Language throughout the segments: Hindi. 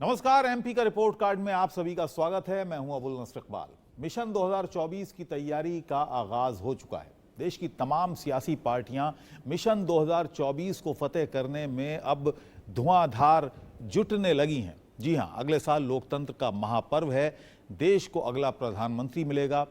नमस्कार। एमपी का रिपोर्ट कार्ड में आप सभी का स्वागत है। मैं हूं अबुल नसर इकबाल। मिशन 2024 की तैयारी का आगाज हो चुका है। देश की तमाम सियासी पार्टियां मिशन 2024 को फतेह करने में अब धुआंधार जुटने लगी हैं। जी हां, अगले साल लोकतंत्र का महापर्व है। देश को अगला प्रधानमंत्री मिलेगा।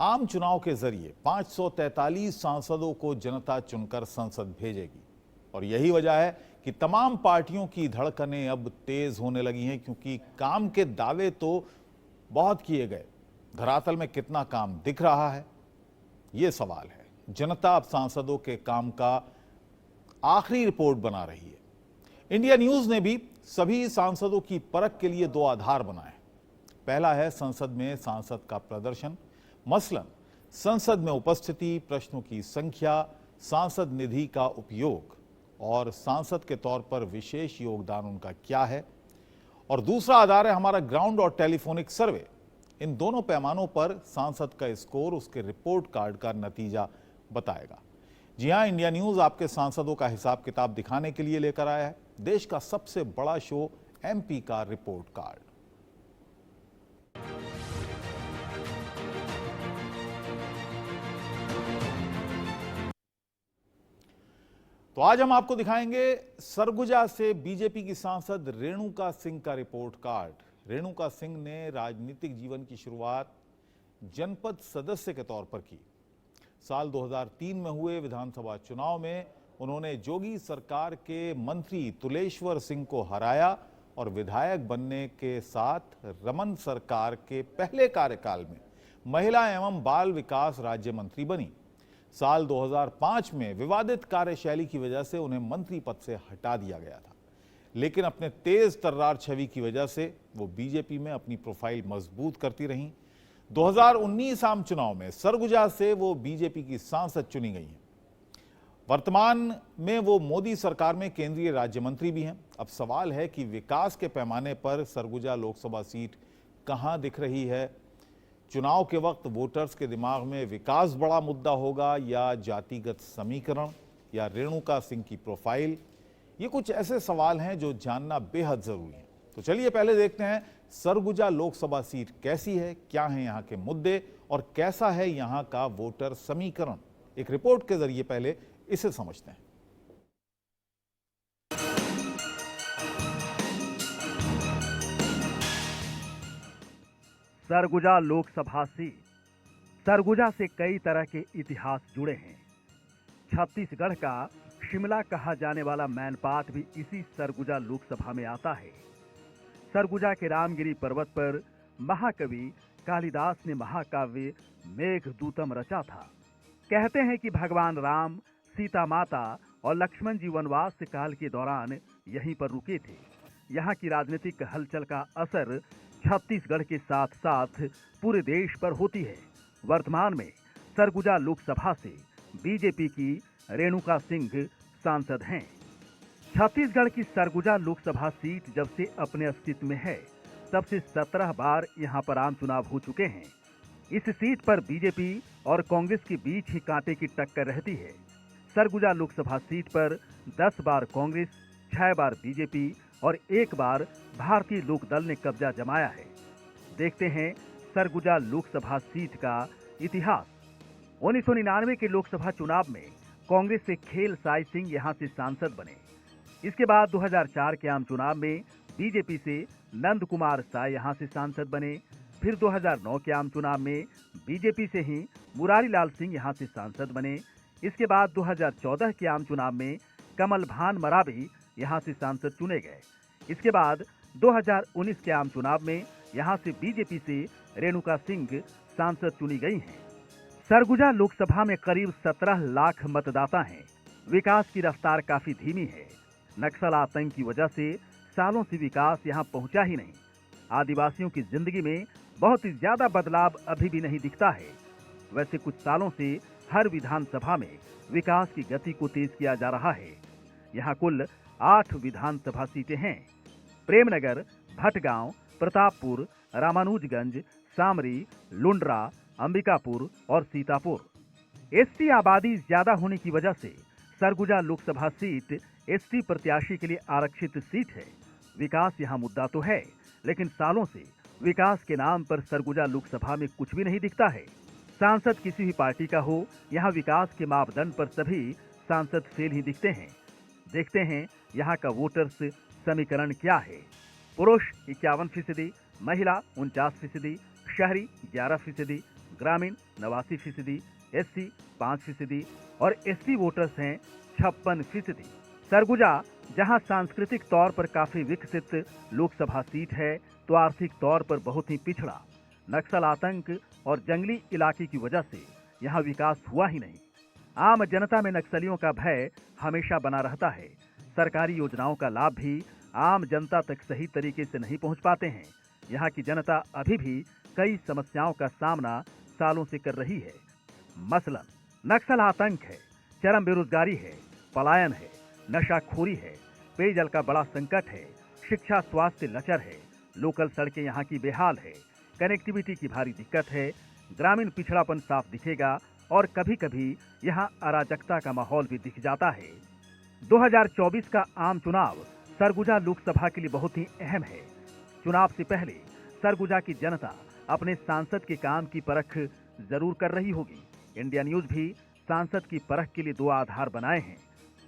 आम चुनाव के जरिए 543 सांसदों को जनता चुनकर संसद भेजेगी और यही वजह है कि तमाम पार्टियों की धड़कनें अब तेज होने लगी हैं, क्योंकि काम के दावे तो बहुत किए गए, धरातल में कितना काम दिख रहा है, ये सवाल है। जनता अब सांसदों के काम का आखिरी रिपोर्ट बना रही है। इंडिया न्यूज ने भी सभी सांसदों की परख के लिए दो आधार बनाए। पहला है संसद में सांसद का प्रदर्शन, मसलन संसद में उपस्थिति, प्रश्नों की संख्या, सांसद निधि का उपयोग और सांसद के तौर पर विशेष योगदान उनका क्या है। और दूसरा आधार है हमारा ग्राउंड और टेलीफोनिक सर्वे। इन दोनों पैमानों पर सांसद का स्कोर उसके रिपोर्ट कार्ड का नतीजा बताएगा। जी हां, इंडिया न्यूज आपके सांसदों का हिसाब किताब दिखाने के लिए लेकर आया है देश का सबसे बड़ा शो एमपी का रिपोर्ट कार्ड। तो आज हम आपको दिखाएंगे सरगुजा से बीजेपी की सांसद रेणुका सिंह का रिपोर्ट कार्ड। रेणुका सिंह ने राजनीतिक जीवन की शुरुआत जनपद सदस्य के तौर पर की। साल 2003 में हुए विधानसभा चुनाव में उन्होंने जोगी सरकार के मंत्री तुलेश्वर सिंह को हराया और विधायक बनने के साथ रमन सरकार के पहले कार्यकाल में महिला एवं बाल विकास राज्य मंत्री बनी। साल 2005 में विवादित कार्यशैली की वजह से उन्हें मंत्री पद से हटा दिया गया था, लेकिन अपने तेज तर्रार छवि की वजह से वो बीजेपी में अपनी प्रोफाइल मजबूत करती रहीं। 2019 आम चुनाव में सरगुजा से वो बीजेपी की सांसद चुनी गई हैं। वर्तमान में वो मोदी सरकार में केंद्रीय राज्य मंत्री भी हैं। अब सवाल है कि विकास के पैमाने पर सरगुजा लोकसभा सीट कहां दिख रही है। चुनाव के वक्त वोटर्स के दिमाग में विकास बड़ा मुद्दा होगा या जातिगत समीकरण या रेणुका सिंह की प्रोफाइल। ये कुछ ऐसे सवाल हैं जो जानना बेहद जरूरी है। तो चलिए पहले देखते हैं सरगुजा लोकसभा सीट कैसी है, क्या है यहाँ के मुद्दे और कैसा है यहाँ का वोटर समीकरण। एक रिपोर्ट के जरिए पहले इसे समझते हैं। सरगुजा लोकसभा सीट। सरगुजा से कई तरह के इतिहास जुड़े हैं। छत्तीसगढ़ का शिमला कहा जाने वाला मैनपाट भी इसी सरगुजा लोकसभा में आता है। सरगुजा के रामगिरी पर्वत पर महाकवि कालिदास ने महाकाव्य मेघदूतम रचा था। कहते हैं कि भगवान राम, सीता माता और लक्ष्मण जी वनवास काल के दौरान यहीं पर रुके थे। यहाँ की राजनीतिक हलचल का असर छत्तीसगढ़ के साथ साथ पूरे देश पर होती है। वर्तमान में सरगुजा लोकसभा से बीजेपी की रेणुका सिंह सांसद हैं। छत्तीसगढ़ की सरगुजा लोकसभा सीट जब से अपने अस्तित्व में है तब से 17 बार यहां पर आम चुनाव हो चुके हैं। इस सीट पर बीजेपी और कांग्रेस के बीच ही कांटे की टक्कर रहती है। सरगुजा लोकसभा सीट पर 10 बार कांग्रेस, 6 बार बीजेपी और 1 बार भारतीय लोकदल ने कब्जा जमाया है। देखते हैं सरगुजा लोकसभा सीट का इतिहास। 1999 के लोकसभा चुनाव में कांग्रेस से खेल साई सिंह यहां से सांसद बने। इसके बाद 2004 के आम चुनाव में बीजेपी से नंद कुमार साय यहां से सांसद बने। फिर 2009 के आम चुनाव में बीजेपी से ही मुरारी लाल सिंह यहां से सांसद बने। इसके बाद 2014 के आम चुनाव में कमल भान मरावी यहां से सांसद चुने गए। इसके बाद 2019 के आम चुनाव में यहां से बीजेपी से रेणुका सिंह सांसद चुनी गई हैं। सरगुजा लोकसभा में करीब 17 लाख मतदाता हैं। विकास की रफ्तार काफी धीमी है। नक्सल आतंक की वजह से सालों से विकास यहां पहुंचा ही नहीं। आदिवासियों की जिंदगी में बहुत ही ज्यादा बदलाव अभी भी नहीं दिखता है। वैसे कुछ सालों से हर विधानसभा में विकास की गति को तेज किया जा रहा है। यहाँ कुल 8 विधानसभा सीटें हैं। प्रेमनगर, भटगांव, प्रतापपुर, रामानुजगंज, सामरी, लुंड्रा, अंबिकापुर और सीतापुर। एसटी आबादी ज्यादा होने की वजह से सरगुजा लोकसभा सीट एसटी प्रत्याशी के लिए आरक्षित सीट है। विकास यहाँ मुद्दा तो है, लेकिन सालों से विकास के नाम पर सरगुजा लोकसभा में कुछ भी नहीं दिखता है। सांसद किसी भी पार्टी का हो, यहाँ विकास के मापदंड पर सभी सांसद फेल ही दिखते हैं। देखते हैं यहाँ का वोटर्स समीकरण क्या है। पुरुष 51%, महिला 49%, शहरी 11%, ग्रामीण 89%, एससी 5% और एसटी वोटर्स हैं 56%। सरगुजा जहां सांस्कृतिक तौर पर काफी विकसित लोकसभा सीट है, तो आर्थिक तौर पर बहुत ही पिछड़ा। नक्सल आतंक और जंगली इलाके की वजह से यहां विकास हुआ ही नहीं। आम जनता में नक्सलियों का भय हमेशा बना रहता है। सरकारी योजनाओं का लाभ भी आम जनता तक सही तरीके से नहीं पहुंच पाते हैं। यहाँ की जनता अभी भी कई समस्याओं का सामना सालों से कर रही है। मसलन नक्सल आतंक है, चरम बेरोजगारी है, पलायन है, नशाखोरी है, पेयजल का बड़ा संकट है, शिक्षा स्वास्थ्य लचर है, लोकल सड़कें यहाँ की बेहाल है, कनेक्टिविटी की भारी दिक्कत है, ग्रामीण पिछड़ापन साफ दिखेगा और कभी कभी यहाँ अराजकता का माहौल भी दिख जाता है। 2024 का आम चुनाव सरगुजा लोकसभा के लिए बहुत ही अहम है। चुनाव से पहले सरगुजा की जनता अपने सांसद के काम की परख जरूर कर रही होगी। इंडिया न्यूज भी सांसद की परख के लिए 2 आधार बनाए हैं।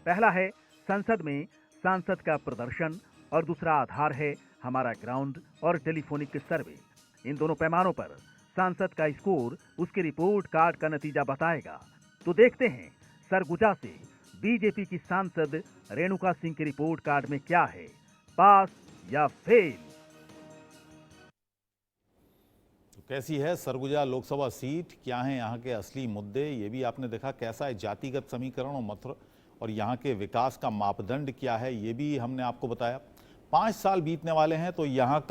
पहला है संसद में सांसद का प्रदर्शन और दूसरा आधार है हमारा ग्राउंड और टेलीफोनिक सर्वे। इन दोनों पैमानों पर सांसद का स्कोर उसके रिपोर्ट कार्ड का नतीजा बताएगा। तो देखते हैं सरगुजा से बीजेपी की सांसद रेणुका सिंह के रिपोर्ट कार्ड में क्या है, पास या फेल। तो कैसी है सरगुजा लोकसभा सीट, क्या हैं यहाँ के असली मुद्दे, ये भी आपने देखा। कैसा है जातिगत समीकरण और यहाँ के विकास का मापदंड क्या है, ये भी हमने आपको बताया। 5 साल बीतने वाले हैं तो यहाँ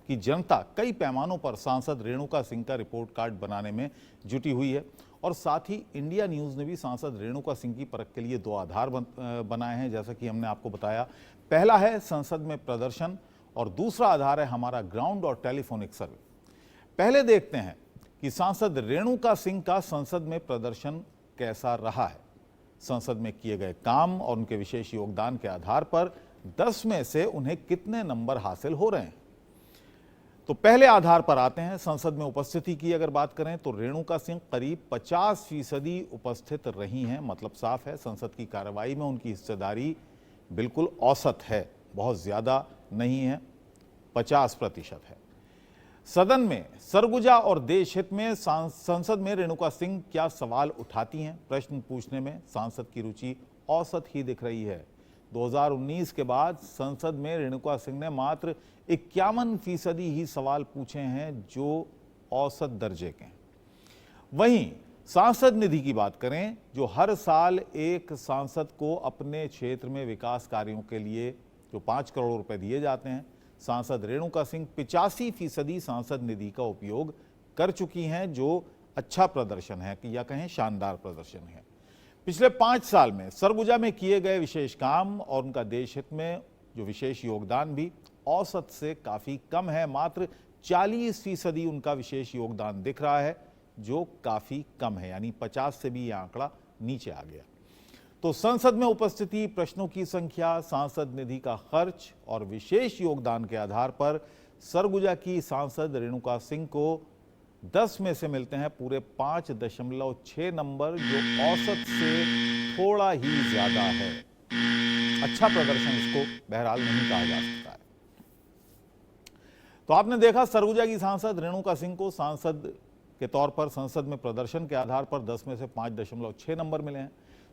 की जनता कई पैमानों पर सांसद रेणुका सिंह का रिपोर्ट कार्ड बनाने में जुटी हुई है। और साथ ही इंडिया न्यूज़ ने भी सांसद रेणुका सिंह की परख के लिए 2 आधार बनाए हैं, जैसा कि हमने आपको बताया। पहला है संसद में प्रदर्शन और दूसरा आधार है हमारा ग्राउंड और टेलीफोनिक सर्वे। पहले देखते हैं कि सांसद रेणुका सिंह का संसद में प्रदर्शन कैसा रहा है। संसद में किए गए काम और उनके विशेष योगदान के आधार पर 10 में से उन्हें कितने नंबर हासिल हो रहे हैं। तो पहले आधार पर आते हैं। संसद में उपस्थिति की अगर बात करें तो रेणुका सिंह करीब 50% उपस्थित रही हैं। मतलब साफ है संसद की कार्रवाई में उनकी हिस्सेदारी बिल्कुल औसत है, बहुत ज्यादा नहीं है, 50% है। सदन में सरगुजा और देश हित में संसद में रेणुका सिंह क्या सवाल उठाती हैं, प्रश्न पूछने में सांसद की रुचि औसत ही दिख रही है। 2019 के बाद संसद में रेणुका सिंह ने मात्र 51% ही सवाल पूछे हैं, जो औसत दर्जे के हैं। वहीं सांसद निधि की बात करें, जो हर साल एक सांसद को अपने क्षेत्र में विकास कार्यों के लिए जो 5 करोड़ रुपए दिए जाते हैं, सांसद रेणुका सिंह 85% सांसद निधि का उपयोग कर चुकी हैं, जो अच्छा प्रदर्शन है या कहें शानदार प्रदर्शन है। पिछले 5 साल में सरगुजा में किए गए विशेष काम और उनका देश हित में जो विशेष योगदान भी औसत से काफी कम है। मात्र 40% उनका विशेष योगदान दिख रहा है, जो काफी कम है, यानी 50 से भी यह आंकड़ा नीचे आ गया। तो संसद में उपस्थिति, प्रश्नों की संख्या, सांसद निधि का खर्च और विशेष योगदान के आधार पर सरगुजा की सांसद रेणुका सिंह को 10 में से मिलते हैं पूरे 5.6 नंबर, जो औसत से थोड़ा ही ज्यादा है। अच्छा प्रदर्शन इसको बहरहाल नहीं कहा जा सकता है। तो आपने देखा सरगुजा की सांसद रेणुका सिंह को सांसद के तौर पर संसद में प्रदर्शन के आधार पर 10 में से 5.6 नंबर मिले हैं।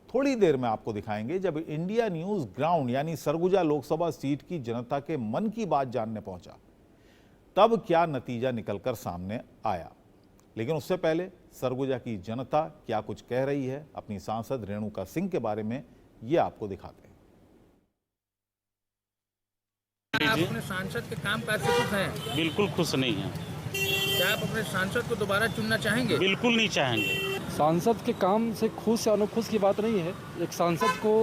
थोड़ी देर में आपको दिखाएंगे जब इंडिया न्यूज ग्राउंड यानी सरगुजा लोकसभा सीट की जनता के मन की बात जानने पहुंचा, तब क्या नतीजा निकलकर सामने आया। लेकिन उससे पहले सरगुजा की जनता क्या कुछ कह रही है अपनी सांसद रेणुका सिंह के बारे में, ये आपको दिखाते हैं। आप अपने सांसद के काम काज से खुश हैं? बिल्कुल खुश नहीं हैं। क्या आप अपने सांसद को दोबारा चुनना चाहेंगे? बिल्कुल नहीं चाहेंगे। सांसद के काम से खुश या अनुखुश की बात नहीं है। एक सांसद को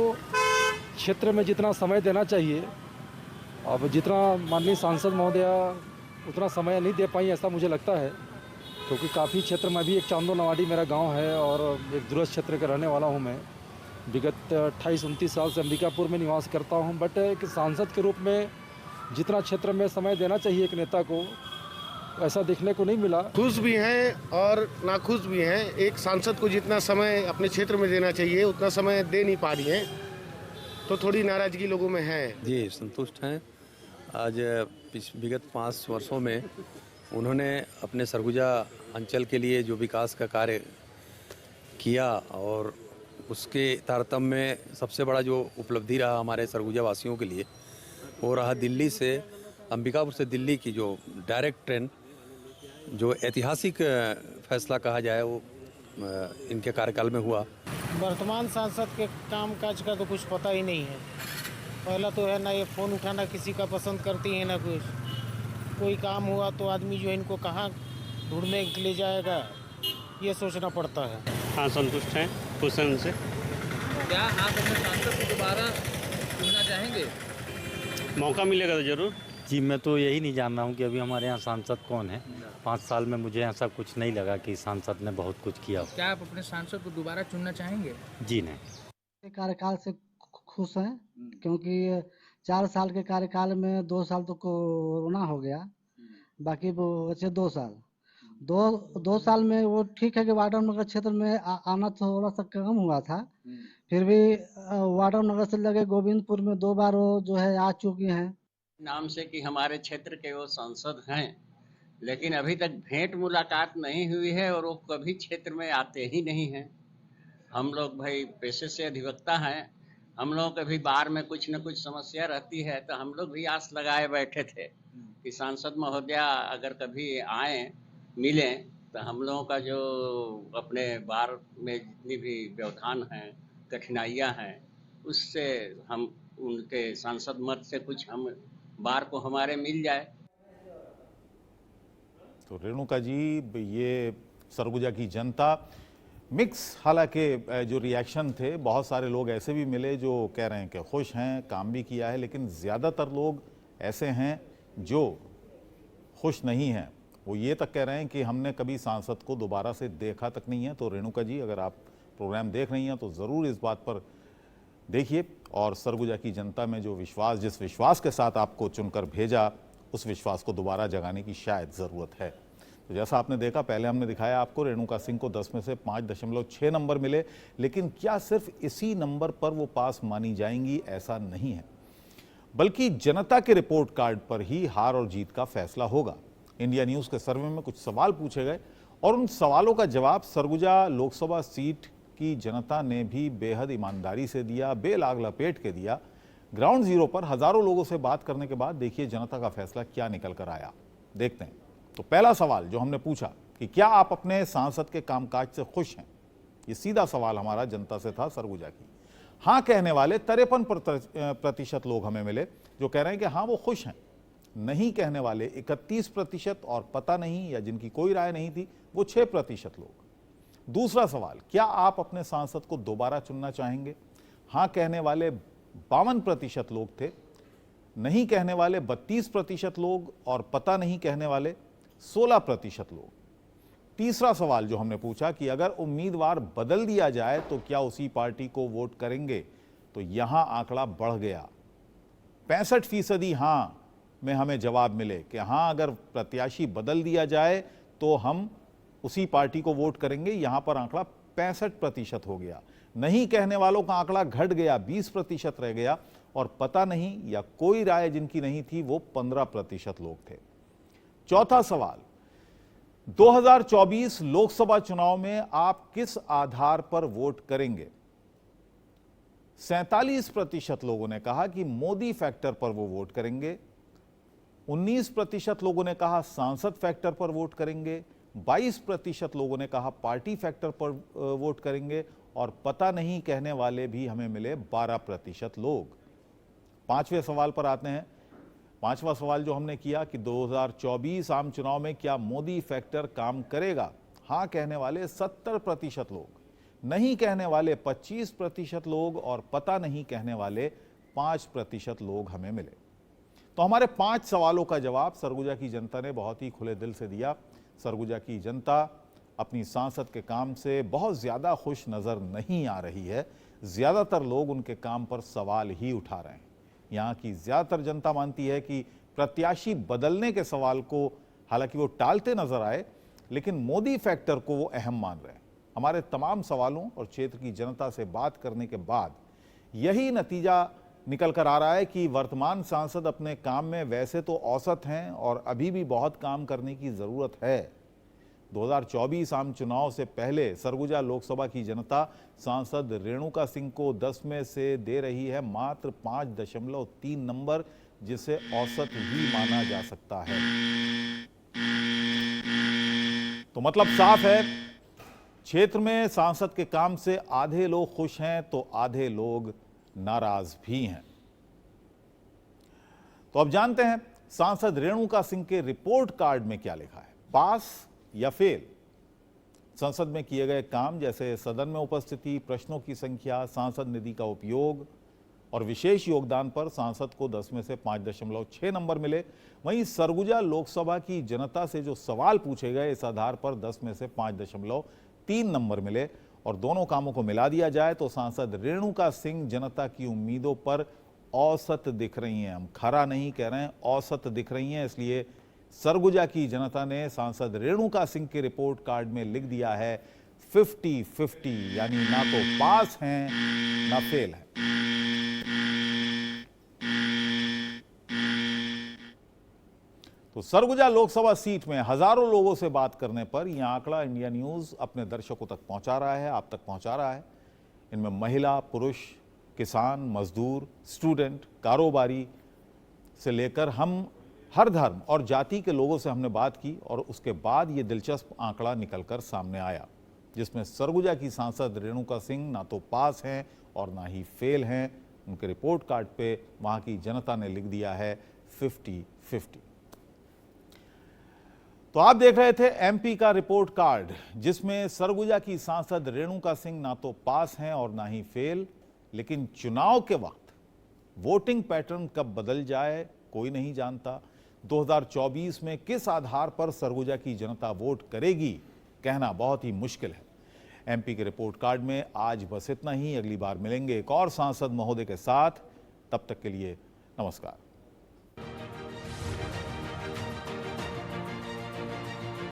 क्षेत्र में जितना समय देना चाहिए, अब जितना माननीय सांसद महोदया उतना समय नहीं दे पाई, ऐसा मुझे लगता है। क्योंकि काफ़ी क्षेत्र में भी एक चांदो नवाडी मेरा गांव है और एक दूरस्थ क्षेत्र का रहने वाला हूं मैं। विगत 28-29 साल से अंबिकापुर में निवास करता हूं, बट एक सांसद के रूप में जितना क्षेत्र में समय देना चाहिए एक नेता को, ऐसा देखने को नहीं मिला। खुश भी हैं और नाखुश भी हैं। एक सांसद को जितना समय अपने क्षेत्र में देना चाहिए उतना समय दे नहीं पा रही हैं, तो थोड़ी नाराजगी लोगों में है। जी संतुष्ट हैं। आज विगत 5 वर्षों में उन्होंने अपने सरगुजा अंचल के लिए जो विकास का कार्य किया, और उसके तारतम्य में सबसे बड़ा जो उपलब्धि रहा हमारे सरगुजा वासियों के लिए वो रहा दिल्ली से, अंबिकापुर से दिल्ली की जो डायरेक्ट ट्रेन, जो ऐतिहासिक फैसला कहा जाए वो इनके कार्यकाल में हुआ। वर्तमान सांसद के काम काज का तो कुछ पता ही नहीं है। पहला तो है ना ये फ़ोन उठाना किसी का पसंद करती है, ना कुछ कोई काम हुआ तो आदमी जो इनको कहाँ ढूंढने के लिए जाएगा ये सोचना पड़ता है। हाँ संतुष्ट हैं, खुश हैं उनसे। क्या आप अपने सांसद को दोबारा चुनना चाहेंगे? मौका मिलेगा तो जरूर। जी मैं तो यही नहीं जान रहा हूँ कि अभी हमारे यहाँ सांसद कौन है। 5 साल में मुझे ऐसा कुछ नहीं लगा कि सांसद ने बहुत कुछ किया। क्या आप अपने सांसद को दोबारा चुनना चाहेंगे? जी नहीं। कार्यकाल से खुश हैं, क्योंकि 4 साल के कार्यकाल में 2 साल तो कोरोना हो गया, बाकी वो बचे 2 साल। 2 साल में वो ठीक है कि वार्डन नगर क्षेत्र में आना थोड़ा सा कम हुआ था, फिर भी वार्डन नगर से लगे गोविंदपुर में 2 बार वो जो है आ चुकी हैं। नाम से कि हमारे क्षेत्र के वो सांसद हैं, लेकिन अभी तक भेंट मुलाकात नहीं हुई है और वो कभी क्षेत्र में आते ही नहीं हैं। हम लोग भाई पेशे से अधिवक्ता हैं, हम लोगों के भी बार में कुछ न कुछ समस्या रहती है, तो हम लोग भी आस लगाए बैठे थे कि सांसद महोदया अगर कभी आए मिलें तो हम लोगों का जो अपने बार में जितनी भी व्यवधान हैं, कठिनाइयां हैं, उससे हम उनके सांसद मत से कुछ हम बार को हमारे मिल जाए। तो रेणुका जी, ये सरगुजा की जनता मिक्स, हालांकि जो रिएक्शन थे, बहुत सारे लोग ऐसे भी मिले जो कह रहे हैं कि खुश हैं, काम भी किया है, लेकिन ज़्यादातर लोग ऐसे हैं जो खुश नहीं हैं। वो ये तक कह रहे हैं कि हमने कभी सांसद को दोबारा से देखा तक नहीं है। तो रेणुका जी, अगर आप प्रोग्राम देख रही हैं तो ज़रूर इस बात पर देखिए, और सरगुजा की जनता में जो विश्वास, जिस विश्वास के साथ आपको चुनकर भेजा, उस विश्वास को दोबारा जगाने की शायद ज़रूरत है। तो जैसा आपने देखा, पहले हमने दिखाया आपको रेणुका सिंह को 10 में से 5.6 नंबर मिले, लेकिन क्या सिर्फ इसी नंबर पर वो पास मानी जाएंगी? ऐसा नहीं है, बल्कि जनता के रिपोर्ट कार्ड पर ही हार और जीत का फैसला होगा। इंडिया न्यूज़ के सर्वे में कुछ सवाल पूछे गए और उन सवालों का जवाब सरगुजा लोकसभा सीट की जनता ने भी बेहद ईमानदारी से दिया, बेलाग लपेट के दिया। ग्राउंड जीरो पर हजारों लोगों से बात करने के बाद देखिए जनता का फैसला क्या निकल कर आया। देखते हैं। तो पहला सवाल जो हमने पूछा कि क्या आप अपने सांसद के कामकाज से खुश हैं, ये सीधा सवाल हमारा जनता से था सरगुजा की। हाँ कहने वाले 53% लोग हमें मिले जो कह रहे हैं कि हाँ वो खुश हैं। नहीं कहने वाले 31% और पता नहीं या जिनकी कोई राय नहीं थी वो 6% लोग। दूसरा सवाल, क्या आप अपने सांसद को दोबारा चुनना चाहेंगे? हाँ कहने वाले 52% लोग थे, नहीं कहने वाले 32% लोग और पता नहीं कहने वाले 16% लोग। तीसरा सवाल जो हमने पूछा कि अगर उम्मीदवार बदल दिया जाए तो क्या उसी पार्टी को वोट करेंगे, तो यहां आंकड़ा बढ़ गया। 65% हाँ में हमें जवाब मिले कि हाँ अगर प्रत्याशी बदल दिया जाए तो हम उसी पार्टी को वोट करेंगे। यहां पर आंकड़ा 65% हो गया। नहीं कहने वालों का आंकड़ा घट गया, 20% रह गया, और पता नहीं या कोई राय जिनकी नहीं थी वो 15% लोग थे। चौथा सवाल, 2024 लोकसभा चुनाव में आप किस आधार पर वोट करेंगे? 47% लोगों ने कहा कि मोदी फैक्टर पर वो वोट करेंगे। 19% लोगों ने कहा सांसद फैक्टर पर वोट करेंगे। 22% लोगों ने कहा पार्टी फैक्टर पर वोट करेंगे, और पता नहीं कहने वाले भी हमें मिले 12% लोग। पांचवें सवाल पर आते हैं। पांचवा सवाल जो हमने किया कि 2024 आम चुनाव में क्या मोदी फैक्टर काम करेगा? हाँ कहने वाले 70% लोग, नहीं कहने वाले 25% लोग, और पता नहीं कहने वाले 5% लोग हमें मिले। तो हमारे 5 सवालों का जवाब सरगुजा की जनता ने बहुत ही खुले दिल से दिया। सरगुजा की जनता अपनी सांसद के काम से बहुत ज़्यादा खुश नज़र नहीं आ रही है। ज़्यादातर लोग उनके काम पर सवाल ही उठा रहे हैं। यहाँ की ज्यादातर जनता मानती है कि प्रत्याशी बदलने के सवाल को हालांकि वो टालते नजर आए, लेकिन मोदी फैक्टर को वो अहम मान रहे हैं। हमारे तमाम सवालों और क्षेत्र की जनता से बात करने के बाद यही नतीजा निकल कर आ रहा है कि वर्तमान सांसद अपने काम में वैसे तो औसत हैं और अभी भी बहुत काम करने की जरूरत है। 2024 आम चुनाव से पहले सरगुजा लोकसभा की जनता सांसद रेणुका सिंह को 10 में से दे रही है मात्र 5.3 नंबर, जिसे औसत ही माना जा सकता है। तो मतलब साफ है, क्षेत्र में सांसद के काम से आधे लोग खुश हैं तो आधे लोग नाराज भी हैं। तो अब जानते हैं सांसद रेणुका सिंह के रिपोर्ट कार्ड में क्या लिखा है, पास या फेल। संसद में किए गए काम जैसे सदन में उपस्थिति, प्रश्नों की संख्या, सांसद निधि का उपयोग और विशेष योगदान पर सांसद को 10 में से 5.6 नंबर मिले। वहीं सरगुजा लोकसभा की जनता से जो सवाल पूछे गए, इस आधार पर 10 में से 5.3 नंबर मिले और दोनों कामों को मिला दिया जाए तो सांसद रेणुका सिंह जनता की उम्मीदों पर औसत दिख रही हैं। हम खरा नहीं कह रहे हैं, औसत दिख रही हैं। इसलिए सरगुजा की जनता ने सांसद रेणुका सिंह के रिपोर्ट कार्ड में लिख दिया है 50-50, यानी ना तो पास हैं ना फेल है। तो सरगुजा लोकसभा सीट में हजारों लोगों से बात करने पर यह आंकड़ा इंडिया न्यूज अपने दर्शकों तक पहुंचा रहा है, आप तक पहुंचा रहा है। इनमें महिला, पुरुष, किसान, मजदूर, स्टूडेंट, कारोबारी से लेकर हम हर धर्म और जाति के लोगों से हमने बात की और उसके बाद ये दिलचस्प आंकड़ा निकलकर सामने आया, जिसमें सरगुजा की सांसद रेणुका सिंह ना तो पास हैं और ना ही फेल हैं। उनके रिपोर्ट कार्ड पे वहां की जनता ने लिख दिया है 50-50। तो आप देख रहे थे एमपी का रिपोर्ट कार्ड, जिसमें सरगुजा की सांसद रेणुका सिंह ना तो पास हैं और ना ही फेल। लेकिन चुनाव के वक्त वोटिंग पैटर्न कब बदल जाए कोई नहीं जानता। 2024 में किस आधार पर सरगुजा की जनता वोट करेगी, कहना बहुत ही मुश्किल है। एमपी के रिपोर्ट कार्ड में आज बस इतना ही। अगली बार मिलेंगे एक और सांसद महोदय के साथ। तब तक के लिए नमस्कार।